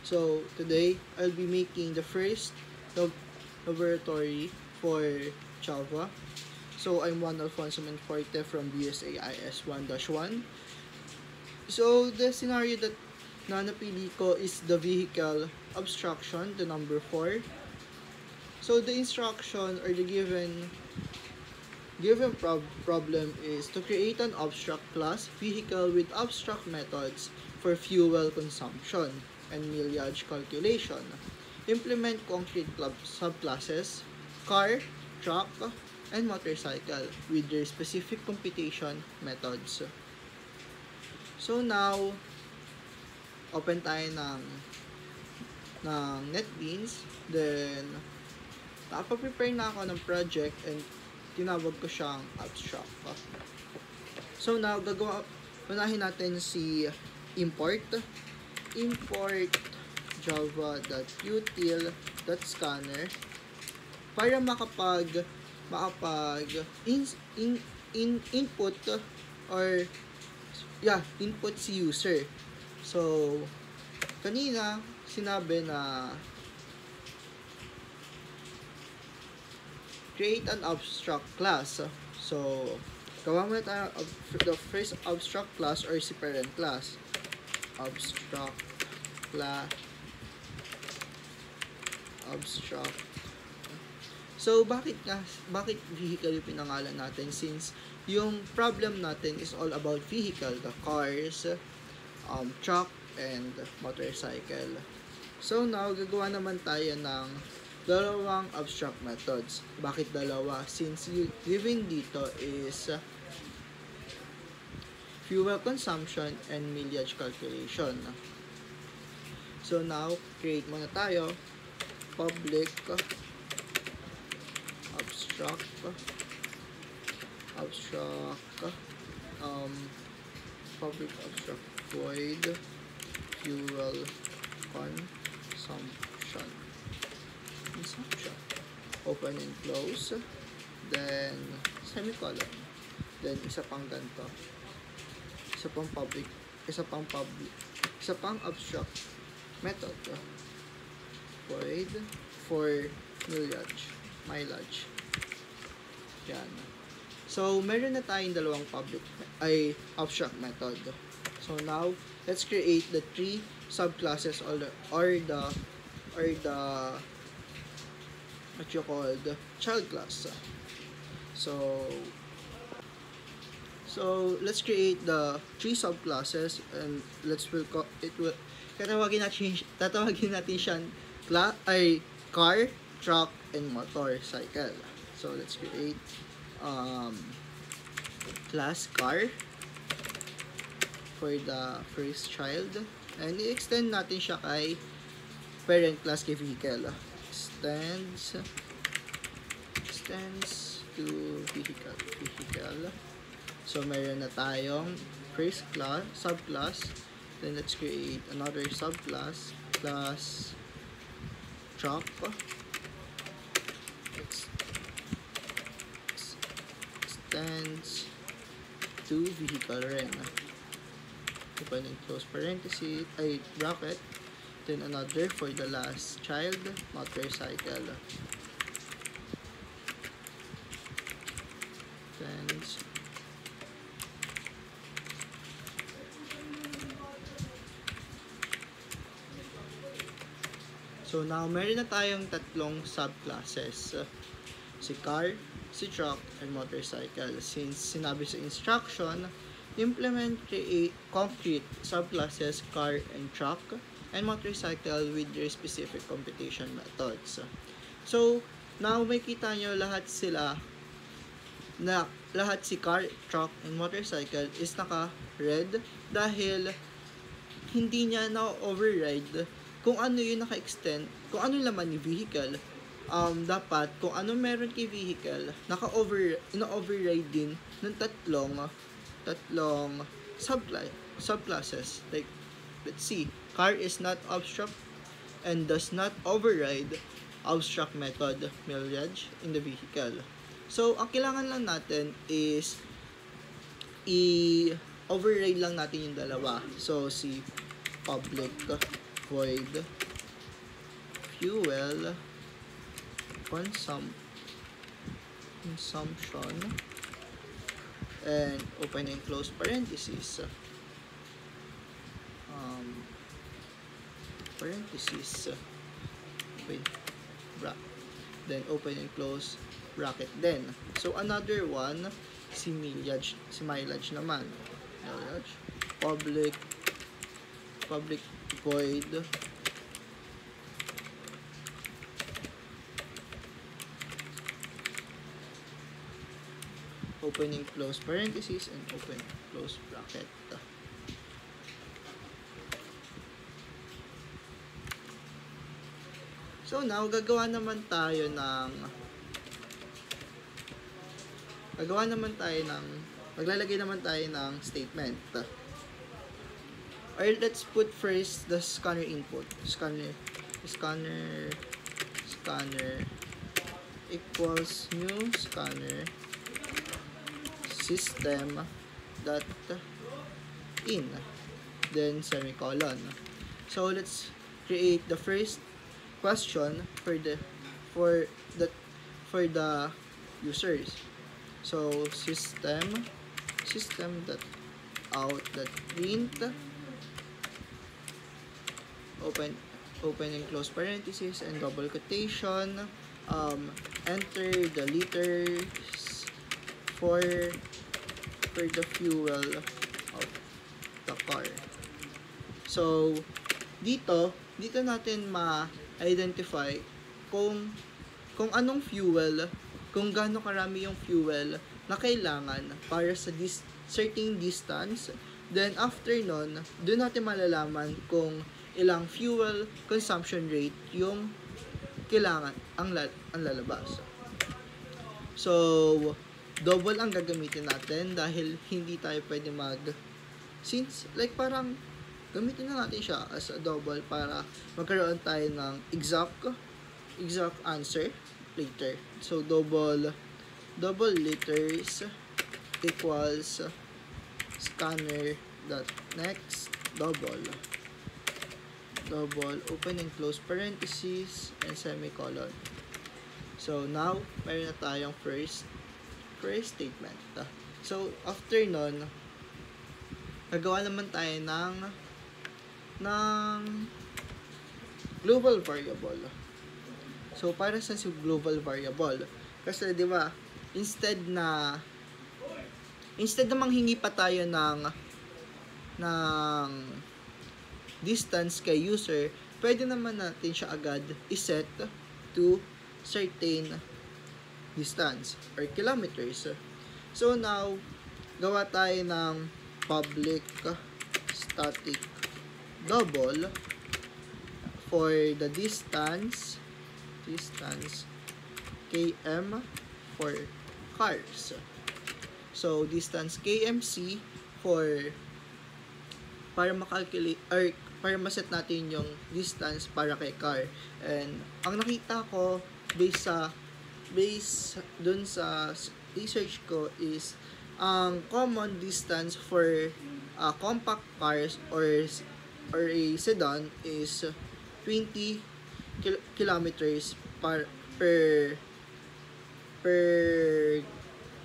So today I'll be making the first laboratory for Java. So I'm Juan Alfonso Manforte from BSAIS 1-1. So the scenario that napili ko is the vehicle obstruction, the number 4. So the instruction or the given problem is to create an abstract class vehicle with abstract methods for fuel consumption and mileage calculation. Implement concrete subclasses, car, truck, and motorcycle with their specific computation methods. So now, open tayo ng NetBeans. Then, nakapag-prepare na ako ng project and tinawag ko siyang abstract. So now, unahin natin si import java.util.scanner para input or input si user. So kanina sinabi na create an abstract class. So gawa muna tayo the first abstract class or si parent class. Abstract So bakit vehicle yung pinangalan natin, since yung problem natin is all about vehicle, the cars, truck, and motorcycle. So now gagawa naman tayo ng dalawang abstract methods. Bakit dalawa? Since given dito is fuel consumption and mileage calculation. So now create muna tayo public abstract void fuel consumption, open and close, then semicolon, then isa pang ganito, isa pang abstract method void for mileage. Yan. So meron na tayong dalawang abstract method. So now let's create the three subclasses or the what you call the child class. So let's create the three subclasses and tatawagin natin siyang car, truck, and motorcycle. So let's create class car for the first child and i-extend natin siya kay parent class kay vehicle. Extends to vehicle. So meron na tayong first subclass. Then let's create another subclass, class truck. Extends to vehicle rin. Open and close parenthesis, bracket. Then another for the last child, motorcycle. Extends So now, meron na tayong tatlong subclasses. Si car, si truck, and motorcycle. Since sinabi sa instruction, implement concrete subclasses car and truck and motorcycle with their specific computation methods. So now makita nyo lahat si car, truck, and motorcycle is naka-red dahil hindi niya na-override kung ano yung naka-extend, kung ano laman ni vehicle. Dapat kung ano meron kay vehicle, ina-override din ng tatlong subclasses. Like, let's see, car is not abstract and does not override abstract method mileage in the vehicle. So, ang kailangan lang natin is i-override lang natin yung dalawa. So, si public void fuel consumption, and open and close parentheses, open then open and close bracket then. So another one, si mileage naman. Mileage, public void open and close parentheses and open and close bracket. So now, maglalagay naman tayo ng statement. Or let's put first the scanner input. Scanner equals new scanner system dot in, then semicolon. So let's create the first question for the users. So system dot out dot print open and close parentheses and double quotation, enter the liters for the fuel of the car. So dito natin ma-identify kung anong fuel, kung gaano karami yung fuel na kailangan para sa certain distance. Then after nun, doon natin malalaman kung ilang fuel consumption rate yung kailangan ang lalabas. So double ang gagamitin natin dahil hindi tayo pwede since like parang gamitin na natin siya as a double para magkaroon tayo ng exact answer later. So double liters equals scanner dot next double open and close parentheses and semicolon. So now meron na tayong first statement. So after nun, gagawa naman tayo ng global variable. So para sa global variable, kasi di ba instead na manghingi pa tayo ng distance kay user, pwede naman natin siya agad iset to certain distance or kilometers. So now gawa tayo ng public static double for the distance km for cars. So distance kmc para makalculate or para maset natin yung distance para kay car. And ang nakita ko based dun sa research ko is ang common distance for compact cars or a sedan is 20 kilometers per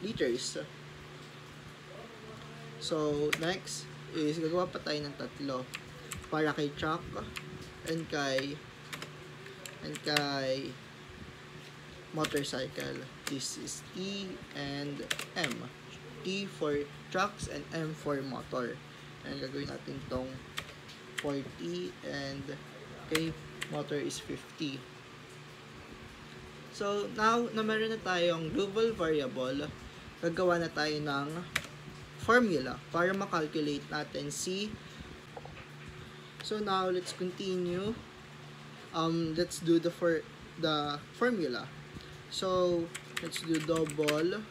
liters. So next is gagawa pa tayo ng tatlo para kay truck and kay motorcycle. This is T and M. T for trucks and M for motor. And gagawin natin tong 40 and kay motor is 50. So now na meron na tayong global variable, gagawa na tayo ng formula para makalculate natin So now let's continue. Let's do the formula. So let's do double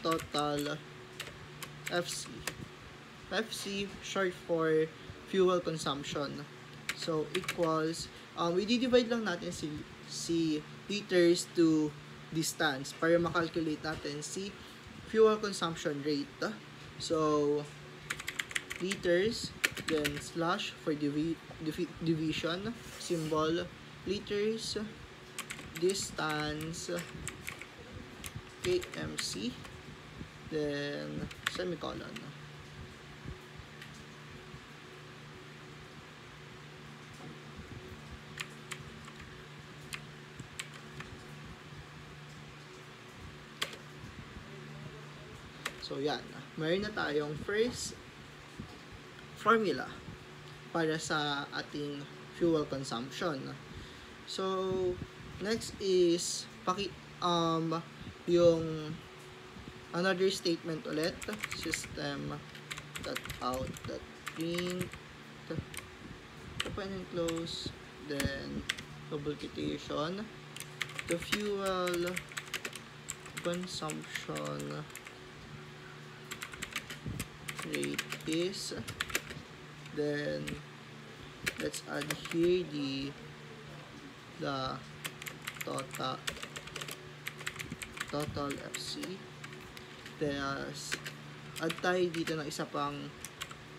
total FC short for fuel consumption. So equals i-divide lang natin si liters to distance para makalculate natin si fuel consumption rate. So liters then slash for division, symbol, liters, distance, KMC, then semicolon. So yan, mayroon na tayong first formula para sa ating fuel consumption. So next is yung another statement ulit, system.out.print, open and close, then double quotation, the fuel consumption rate is, then let's add here the total FC. There's add tayo dito ng isa pang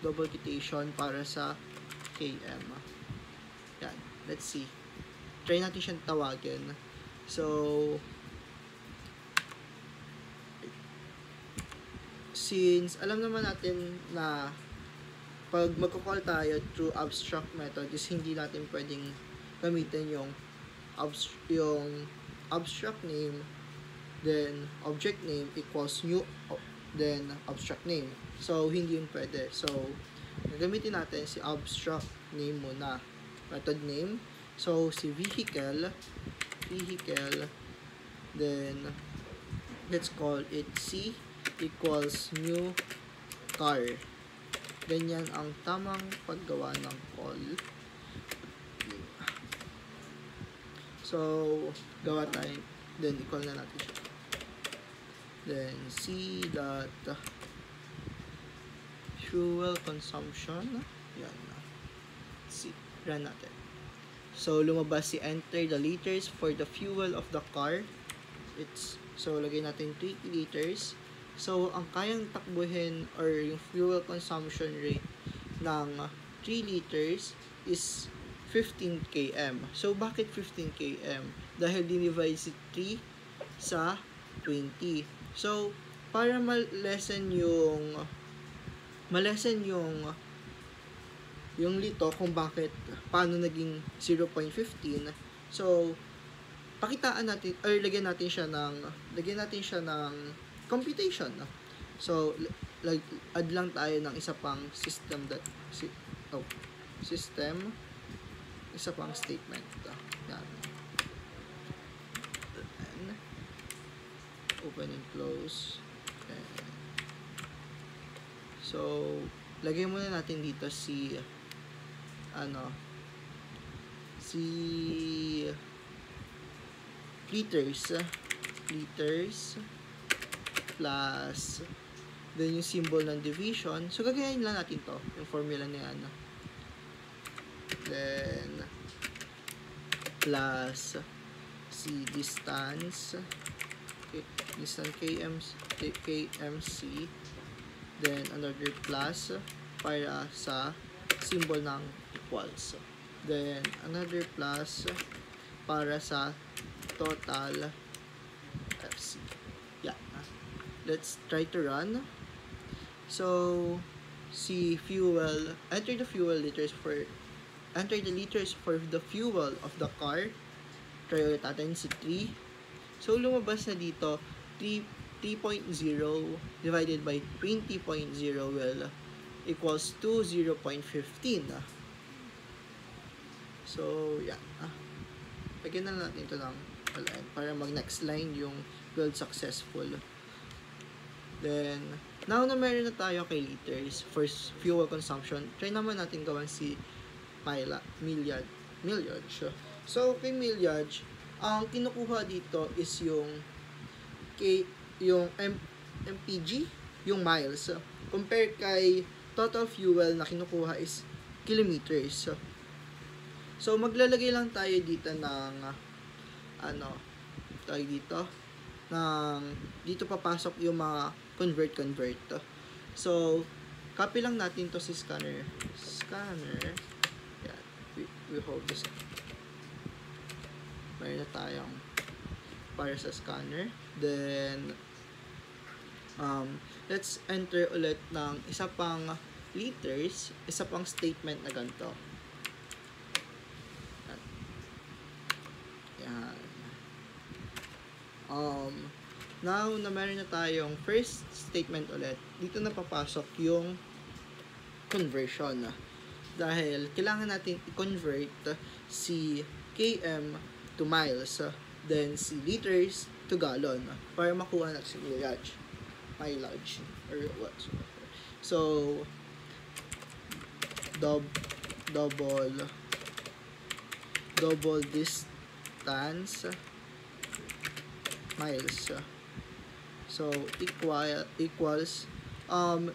double quotation para sa KM. Yan, let's see. Try natin siyang tawagin. So since alam naman natin na pag magko-call tayo through abstract method is hindi natin pwedeng gamitin yung abstract name, then object name equals new, then abstract name. So hindi yun pwede. So gagamitin natin si abstract name muna, method name. So si vehicle, then let's call it C equals new car. Ganyan ang tamang paggawa ng call. So gawa tayo, then i-call na natin siya. Then C dot fuel consumption, yan, C, run natin. So lumabas si enter the liters for the fuel of the car. So lagay natin 3 liters. So ang kayang takbuhin or yung fuel consumption rate ng 3 liters is 15 km. So bakit 15 km? Dahil dinivide si 3 sa 20. So para malesen yung lito kung paano naging 0.15. So pakitaan natin or lagyan natin siya ng computation. So add lang tayo ng isa pang system isa pang statement. Yan. And open and close. And so lagay muna natin dito si liters plus then yung symbol ng division. So gagayahin lang natin to, yung formula na yan. Then plus si distance KMC, then another plus para sa symbol ng equals, then another plus para sa total FC. Yeah. Let's try to run. So si fuel, enter the liters for the fuel of the car. Try ulit natin si 3. So lumabas na dito 3.0 divided by 20.0 will equals to 0.15. So yan. Lagyan na natin ito ng para mag next line yung build successful. Then now na meron na tayo kay liters for fuel consumption, try naman natin gawan si mileage. So kay mileage, ang kinukuha dito is yung MPG, yung miles, compare kay total fuel na kinukuha is kilometers. So maglalagay lang tayo dito ng dito papasok yung mga convert. So copy lang natin to si scanner. Yan. We hold this. Mayroon na tayong para sa scanner. Then, let's enter ulit ng isa pang liters, isa pang statement na ganito. Yan. Now, na meron na tayong first statement ulit, dito na papasok yung conversion. Dahil, kailangan natin i-convert si km to miles, then si liters to gallon, para makuha natin si mileage, or whatsoever. So, double distance miles. So, equals,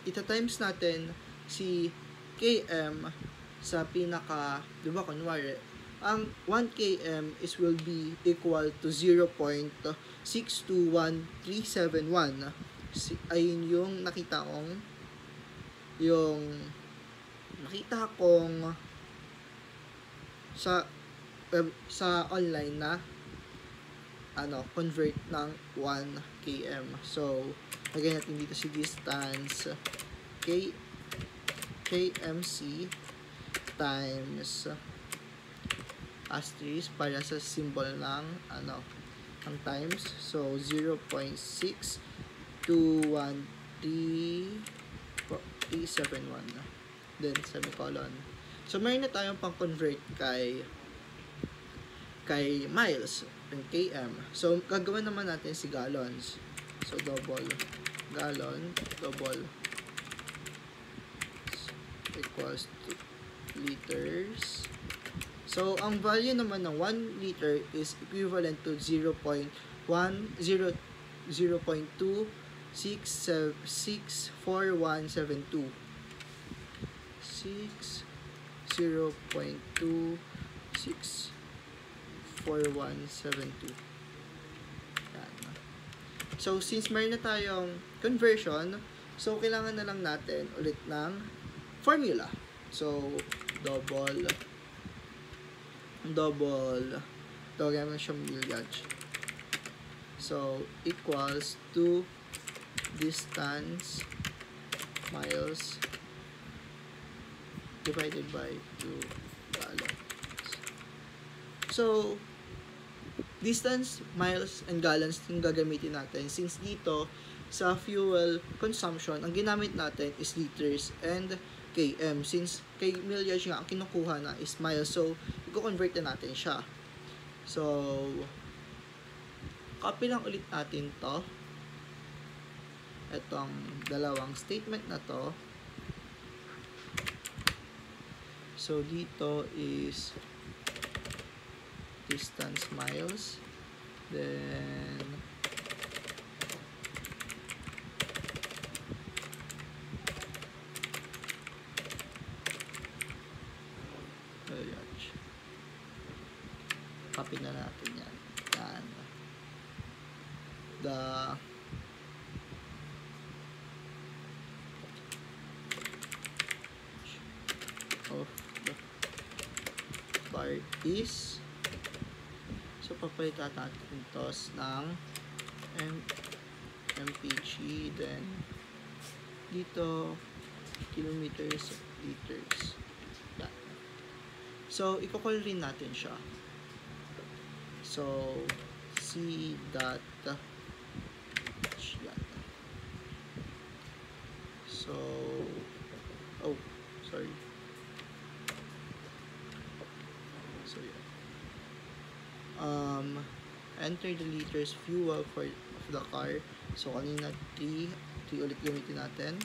ita-times natin si km sa pinaka, di ba, kunwari, ang 1 km will be equal to 0.621371. Ayun yung nakita kong sa online na convert ng 1 km. So, lagay natin dito si distance kmc times asterisk para sa symbol ng ang times. So, 0.621371. Then, semicolon. So, mayroon na tayong pang-convert kay miles and km. So, gagawin naman natin si gallons. So, double gallon, double equals to liters. So, ang value naman ng 1 liter is equivalent to 0.2664172. Yan. So, since mayroon na tayong conversion, so, kailangan na lang natin ulit ng formula. So, double tawagin naman siya mileage. So, equals to distance miles divided by 2 gallons. So, distance, miles, and gallons yung gagamitin natin. Since dito, sa fuel consumption, ang ginamit natin is liters and km. Since kay mileage nga, ang kinukuha na is miles. So, i-convert na natin siya. So, copy lang ulit natin to. Itong dalawang statement na to. So, dito is distance miles. Then, copy na natin yan. Yan. The of the part is, so papalitan natin ito ng mpg, then dito kilometers, liters. Yan. So, i-call rin natin siya. So, C dot yan. So, oh, sorry. So, yeah. Enter the liters fuel of the car. So, kanina 3 ulit gamitin natin.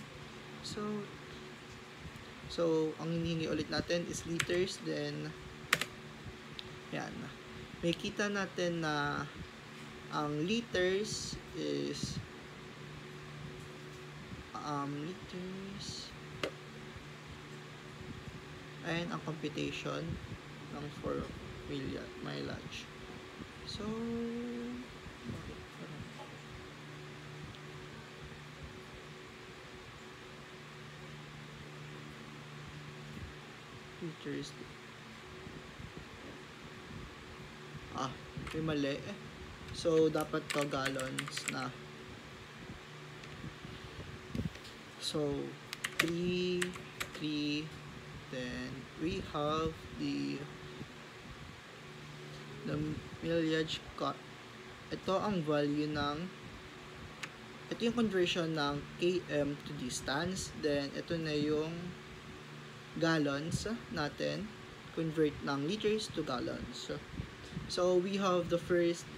So, ang hinihingi ulit natin is liters, then yan. May kita natin na ang liters is liters, and ang computation ng for mileage. So, liters. May mali. So, dapat to gallons na. So, 3, then we have the millage cut. Ito ang value ng, ito yung conversion ng km to distance. Then, ito na yung gallons natin. Convert ng liters to gallons. So, we have the first,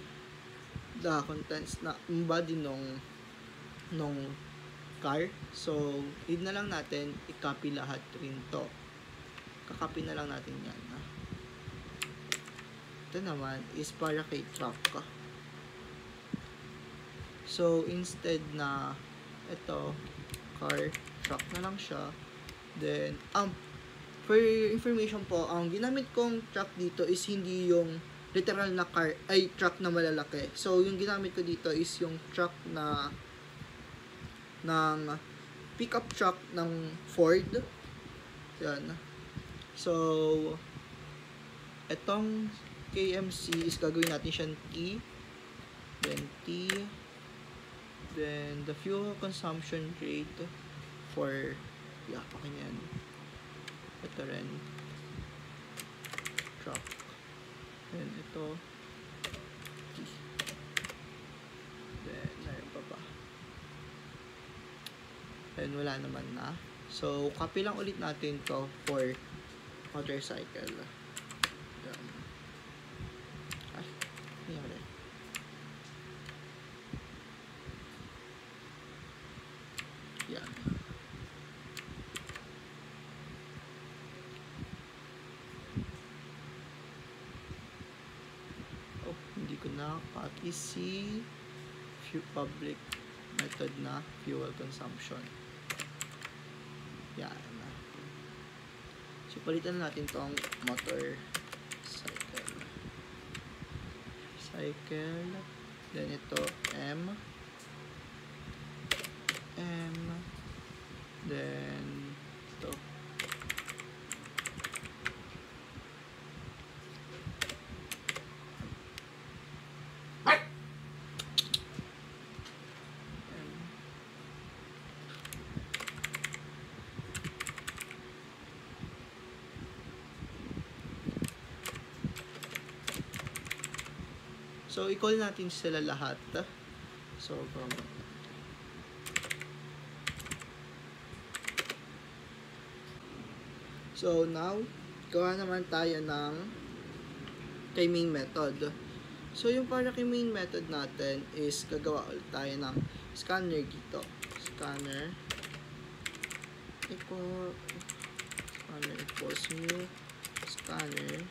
the contents na body nung car. So, yun na lang natin, i-copy lahat rin to. Kakopy na lang natin yan. Ito naman is para kay truck. So, instead na ito, car, truck na lang siya. Then, for information po, ang ginamit kong truck dito is hindi yung literal na car, ay truck na malalaki. So, yung ginamit ko dito is yung truck na ng pickup truck ng Ford. Yan. So, etong KMC is gagawin natin siyang T. Then T. Then the fuel consumption rate for, okay yan. Ito rin. Truck. Then ito. T. Then, meron pa ba? And wala naman na. So, copy lang ulit natin to for motorcycle. Yan. Nangyari. Yan. Hindi ko na copy si public method na fuel consumption. Yan. So, palitan natin tong motor cycle. Then, ito, M. Then, ito. So, i-call natin sila lahat. So, now, gawa naman tayo ng kay main method. So, yung para kay main method natin is gagawa ulit tayo ng scanner dito. Scanner equals new scanner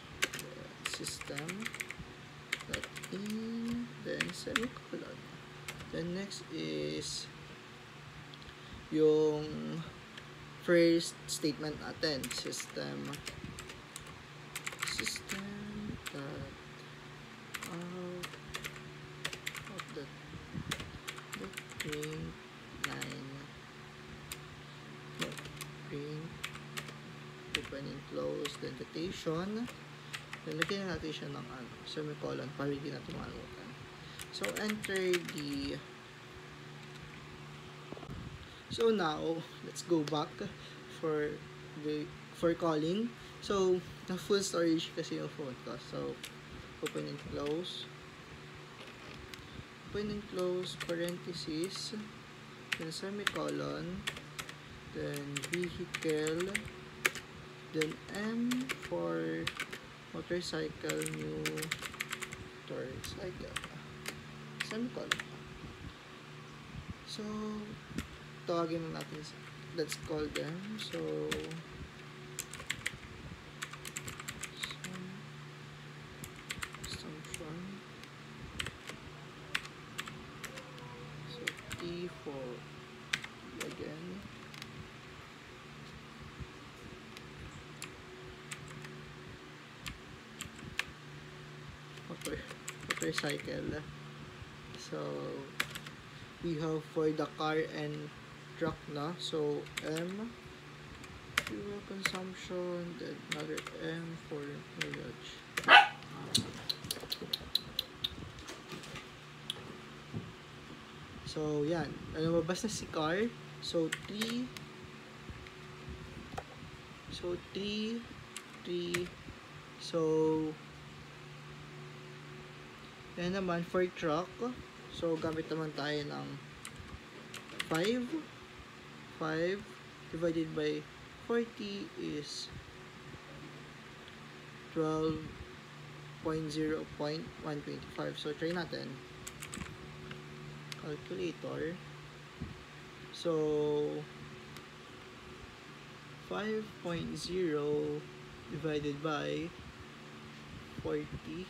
system in, then semicolon. Then next is yung first statement natin, system that out of the print line, print open and close, then quotation. Then, lagyan natin siya ng semicolon para hindi natin makalimutan. So, enter the... So, now, let's go back for calling. So, na full storage kasi yung phone ko. So, open and close. Open and close, parenthesis, then semicolon, then vehicle, then M for motorcycle, new motorcycle, semicolon. So, tawagin na natin, let's call them. So, consumption. So, T for again. Motorcycle. So, we have for the car and truck na. So, M fuel consumption, then another M for mileage. So, yan. Lumabas na si car. So, 3. So, 3. 3. So, yan naman for truck. So, gamit naman tayo ng 5. 5 divided by 40 is 12.0.125. So, try natin. Calculator. So, 5.0 divided by 40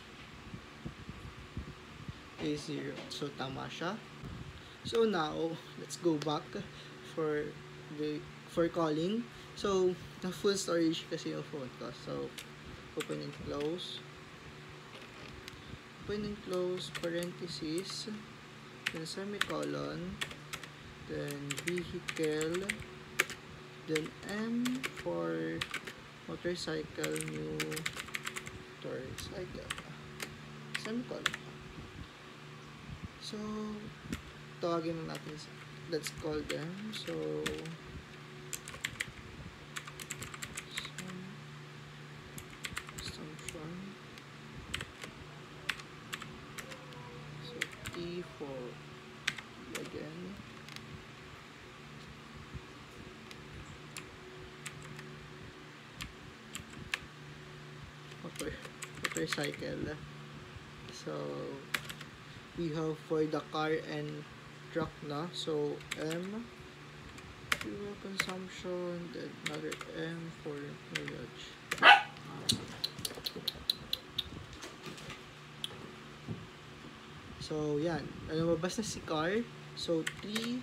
is 0. So, tama siya. So, now, let's go back for calling. So, na full storage kasi yung phone ko. So, open and close. Open and close, parenthesis, then semicolon, then vehicle, then M for motorcycle, new motorcycle, semicolon. So, tawagin na natin, let's call them. So, assumption. So, T for again. Motorcycle. So, we have for the car and truck na. So, M fuel consumption, then another M for mileage. So, yan. Lumabas na si car. So, 3.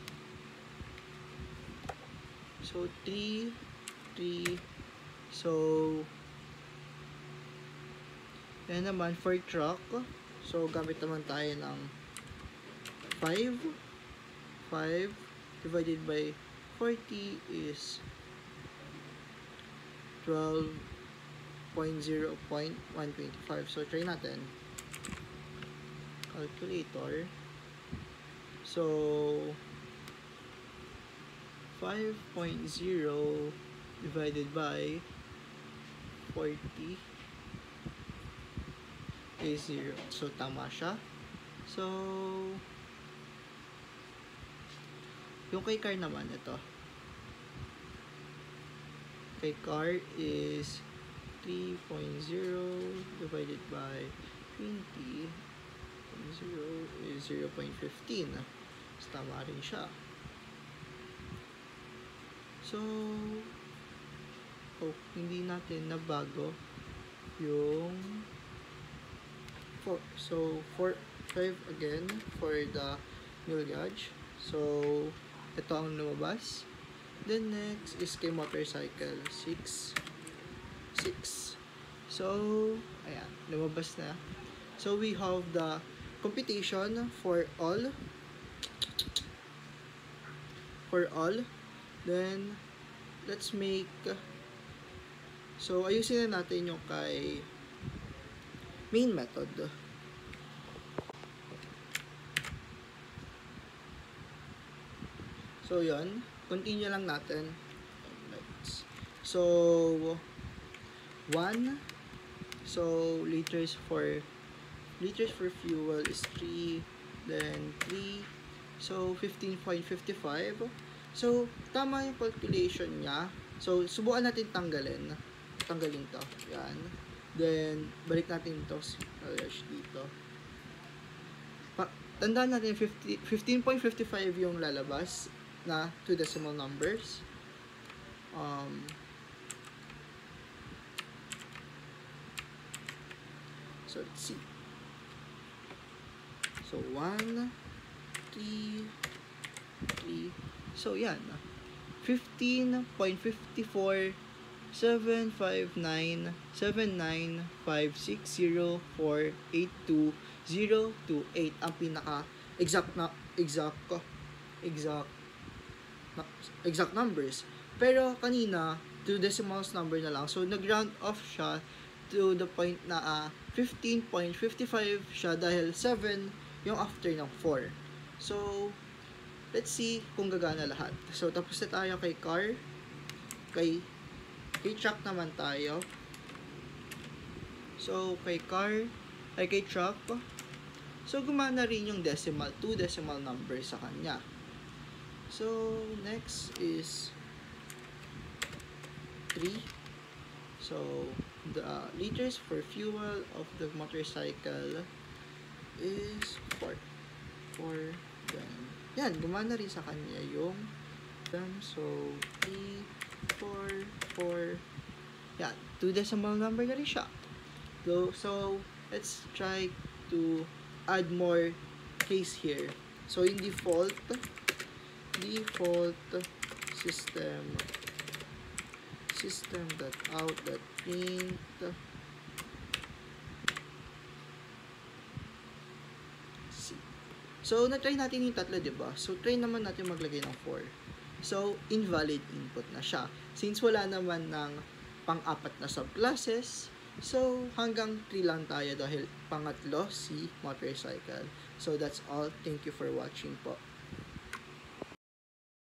So, 3. 3. So, yan naman for truck. So, gamit naman tayo ng 5. 5 divided by 40 is 12.0.125. So, try natin. Calculator. So, 5.0 divided by 40 is 0. So, tama siya. So, yung kay car naman, ito. Kay car is 3.0 divided by 20. 0 is 0.15. So, tama rin siya. So, hindi natin nabago yung 4. So, 5 again for the mileage. So, ito ang lumabas. Then, next is kay motorcycle. 6. So, ayan. Lumabas na. So, we have the computation for all. Then, let's make. So, ayusin na natin yung kay main method. So, yun. Continue lang natin. So, 1. So, liters for fuel is 3. Then, 3. So, 15.55. So, tama yung calculation niya. So, subukan natin tanggalin to. Yan. Then, balik natin ito. Dito. Tandaan natin, 15.55 yung lalabas na 2 decimal numbers. So, let's see. So, 1, 3, 3. So, yan. 15.54 759 79560482028 ang pinaka exact numbers. Pero kanina 2 decimals number na lang. So, nag-round off siya to the point na 15.55 siya dahil 7 yung after ng 4. So, let's see kung gagana lahat. So, tapos na tayo kay car. Kay truck naman tayo. So, kay truck. So, gumana rin yung decimal, 2 decimal number sa kanya. So, next is 3. So, the liters for fuel of the motorcycle is 4. 4, then, yan, gumana rin sa kanya yung so, 3, 4, 4, yan, 2 decimal number na rin siya. So, let's try to add more case here. So, yung default system.out.print C. So, na-try natin yung tatlo, diba? So, try naman natin maglagay ng 4. So, invalid input na siya. Since wala naman ng pang-apat na subclasses, so, hanggang 3 lang tayo dahil pangatlo si motorcycle. So, that's all. Thank you for watching po.